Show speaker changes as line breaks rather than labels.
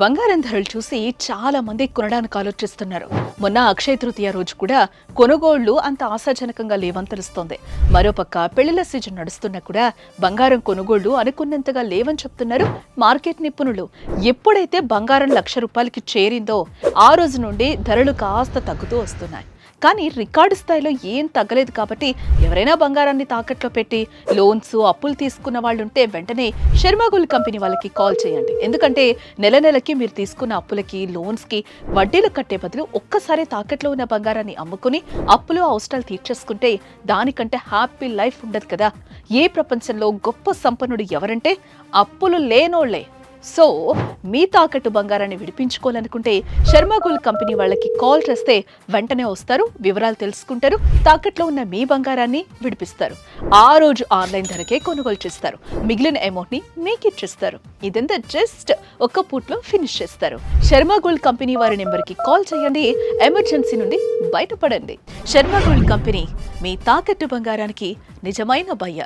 బంగారం ధరలు చూసి చాలా మంది కొనడానికి ఆలోచిస్తున్నారు. మొన్న అక్షయ తృతీయ రోజు కూడా కొనుగోళ్లు అంత ఆశాజనకంగా లేవని తెలుస్తోంది. మరోపక్క పెళ్లిళ్ల సీజన్ నడుస్తున్నా కూడా బంగారం కొనుగోళ్లు అనుకున్నంతగా లేవని చెప్తున్నారు మార్కెట్ నిపుణులు. ఎప్పుడైతే బంగారం ₹1,00,000కి చేరిందో ఆ రోజు నుండి ధరలు కాస్త తగ్గుతూ వస్తున్నాయి. కానీ రికార్డు స్థాయిలో ఏం తగ్గలేదు. కాబట్టి ఎవరైనా బంగారాన్ని తాకట్లో పెట్టి లోన్స్ అప్పులు తీసుకున్న వాళ్ళుంటే వెంటనే శర్మ గోల్డ్ కంపెనీ వాళ్ళకి కాల్ చేయండి. ఎందుకంటే నెల నెలకి మీరు తీసుకున్న అప్పులకి లోన్స్కి వడ్డీలు కట్టే బదులు ఒక్కసారి తాకట్లో ఉన్న బంగారాన్ని అమ్ముకుని అప్పులు అవసరాలు తీర్చేసుకుంటే దానికంటే హ్యాపీ లైఫ్ ఉండదు కదా. ఏ ప్రపంచంలో గొప్ప సంపన్నుడు ఎవరంటే అప్పులు లేనోళ్లే. సో మీ తాకట్టు బంగారాన్ని విడిపించుకోవాలనుకుంటే శర్మ గోల్డ్ కంపెనీ వాళ్ళకి కాల్ చేస్తే వెంటనే వస్తారు, వివరాలు తెలుసుకుంటారు, తాకట్లో ఉన్న మీ బంగారాన్ని విడిపిస్తారు. ఆ రోజు ఆన్లైన్ ధరకే కొనుగోలు చేస్తారు, మిగిలిన అమౌంట్ ని మీకు ఇచ్చేస్తారు. ఇదంతా జస్ట్ ఒక్క పూట్లో ఫినిష్ చేస్తారు. శర్మ గోల్డ్ కంపెనీ వారి నెంబర్కి కాల్ చేయండి, ఎమర్జెన్సీ నుండి బయటపడండి. శర్మ గోల్డ్ కంపెనీ మీ తాకట్టు బంగారానికి నిజమైన బయ్యర్.